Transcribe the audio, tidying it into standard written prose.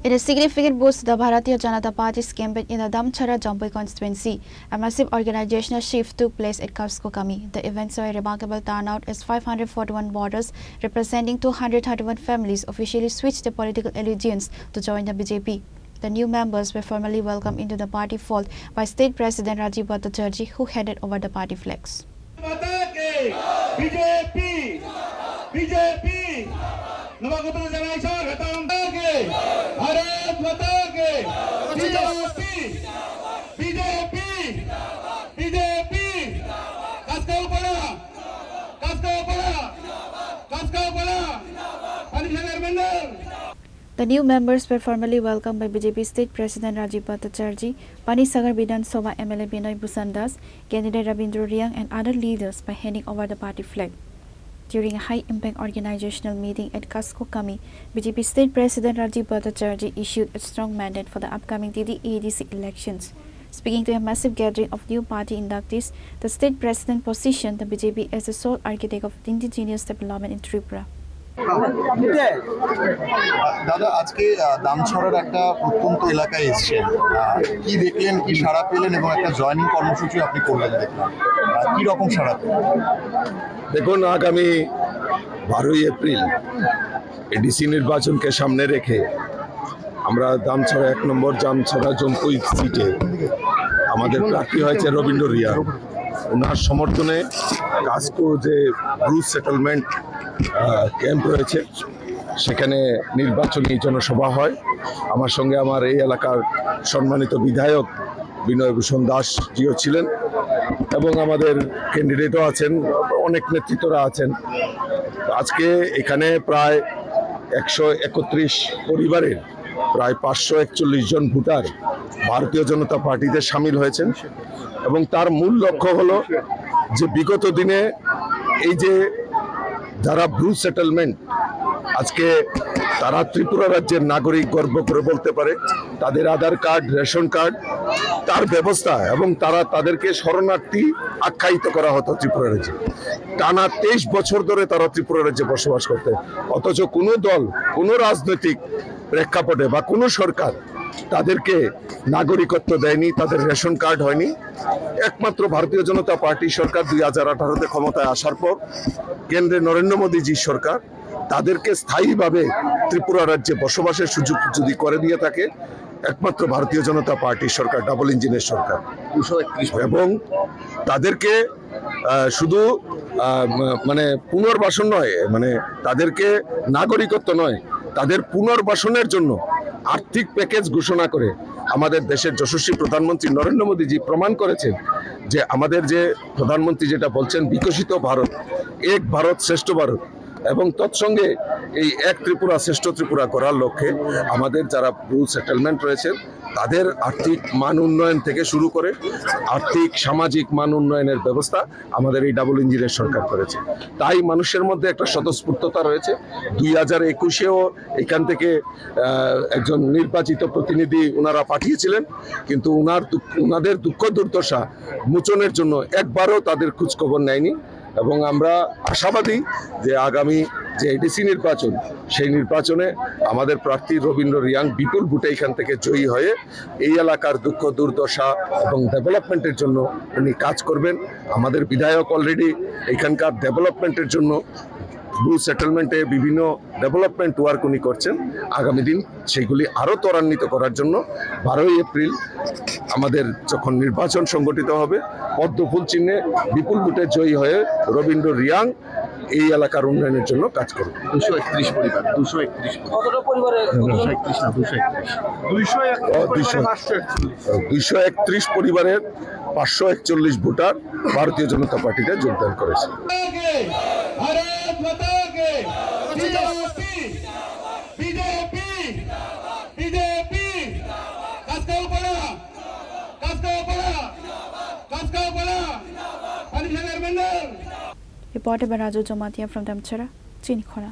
In a significant boost to the Bharatiya Janata Party's campaign in the Damchara Jampai constituency, a massive organizational shift took place at Kaskokami. The event saw a remarkable turnout as 541 voters representing 231 families officially switched their political allegiance to join the BJP. The new members were formally welcomed into the party fold by State President Rajiv Bhattacharjee, who handed over the party flags. The new members were formally welcomed by BJP State President Rajiv Bhattacharjee, Panisagar Bidhan Sabha MLA Binoy Busandas, candidate Rabindra Riang and other leaders by handing over the party flag. During a high-impact organizational meeting at Kaskokami, BJP State President Rajiv Bhattacharjee issued a strong mandate for the upcoming TD-ADC elections. Speaking to a massive gathering of new party inductees, the State President positioned the BJP as the sole architect of indigenous development in Tripura. দাদা আজকে দামছড়ার একটা প্রত্যন্ত এলাকায় এসেছেন, কি দেখলেন, কি সাড়া পেলেন এবং একটা জয়েনিং কর্মসূচি আপনি করলেন, দেখলাম কি রকম সাড়া পেলেন? দেখুন, আগামী 12ই এপ্রিল এডিসি নির্বাচনকে সামনে রেখে আমরা দামছড়া 1 নম্বর দামছড়া জম্পুই সিটে আমাদের প্রার্থী হয়েছে রবীন্দ্র রিয়া। ওনার সমর্থনে কাস্কো যে ব্রুস সেটেলমেন্ট ক্যাম্প রয়েছে সেখানে নির্বাচনী জনসভা হয়। আমার সঙ্গে আমার এই এলাকার সম্মানিত বিধায়ক বিনয় ভূষণ দাস জিও ছিলেন এবং আমাদের ক্যান্ডিডেটও আছেন, অনেক নেতৃত্বরা আছেন। আজকে এখানে প্রায় 131 পরিবারের প্রায় 541 জন ভোটার ভারতীয় জনতা পার্টিতে সামিল হয়েছেন এবং তার মূল লক্ষ্য হলো যে বিগত দিনে এই যে যারা ব্রুস সেটেলমেন্ট আজকে তারা ত্রিপুরা রাজ্যের নাগরিক গর্ব করে বলতে পারে, তাদের আধার কার্ড, রেশন কার্ড, তার ব্যবস্থা এবং তাদেরকে শরণার্থী আখ্যায়িত করা হতো ত্রিপুরা রাজ্যে। টানা 23 বছর ধরে তারা ত্রিপুরা রাজ্যে বসবাস করতে, অথচ কোনো দল, কোনো রাজনৈতিক প্রেক্ষাপটে বা কোনো সরকার তাদেরকে নাগরিকত্ব দেয়নি, তাদের রেশন কার্ড হয়নি। একমাত্র ভারতীয় জনতা পার্টি সরকার 2018-তে ক্ষমতায় আসার পর কেন্দ্রে নরেন্দ্র মোদীজির সরকার তাদেরকে স্থায়ীভাবে ত্রিপুরা রাজ্যে বসবাসের সুযোগ যদি করে দিয়ে থাকে একমাত্র ভারতীয় জনতা পার্টির সরকার, ডাবল ইঞ্জিনের সরকার। এবং তাদেরকে শুধু মানে পুনর্বাসন নয়, মানে তাদেরকে নাগরিকত্ব নয়, তাদের পুনর্বাসনের জন্য আর্থিক প্যাকেজ ঘোষণা করে আমাদের দেশের যশস্বী প্রধানমন্ত্রী নরেন্দ্র মোদীজি প্রমাণ করেছেন যে আমাদের যে প্রধানমন্ত্রী যেটা বলছেন বিকশিত ভারত, এক ভারত শ্রেষ্ঠ ভারত, এবং তৎসঙ্গে এই এক ত্রিপুরা শ্রেষ্ঠ ত্রিপুরা করার লক্ষ্যে আমাদের যারা ব্রুস সেটেলমেন্ট রয়েছে তাদের আর্থিক মান উন্নয়ন থেকে শুরু করে আর্থিক সামাজিক মান উন্নয়নের ব্যবস্থা আমাদের এই ডাবল ইঞ্জিনের সরকার করেছে। তাই মানুষের মধ্যে একটা স্বতঃস্ফূর্ততা রয়েছে। 2021-এও এখান থেকে একজন নির্বাচিত প্রতিনিধি ওনারা পাঠিয়েছিলেন, কিন্তু ওনাদের দুঃখ দুর্দশা মোচনের জন্য একবারও তাদের খোঁজখবর নেয়নি। এবং আমরা আশাবাদী যে আগামী যে এডিসি নির্বাচন, সেই নির্বাচনে আমাদের প্রার্থী রবীন্দ্র রিয়াং বিপুল ভোটে এখান থেকে জয়ী হয়ে এই এলাকার দুঃখ দুর্দশা এবং ডেভেলপমেন্টের জন্য উনি কাজ করবেন। আমাদের বিধায়ক অলরেডি এখানকার ডেভেলপমেন্টের জন্য ব্রু সেটেলমেন্টে বিভিন্ন ডেভেলপমেন্ট ওয়ার্ক উনি করছেন। আগামী দিন সেগুলি আরও ত্বরান্বিত করার জন্য 12ই এপ্রিল আমাদের যখন নির্বাচন সংগঠিত হবে, পদ্মফুল চিহ্নে বিপুল ভোটে জয়ী হয়ে রবীন্দ্র রিয়াং এই এলাকার উন্নয়নের জন্য কাজ করবে। 231 পরিবার, 231 পরিবারের 541 ভোটার ভারতীয় জনতা পার্টিতে যোগদান করেছে। Reported by Raju Jomatia from Damchara, Chinikhora.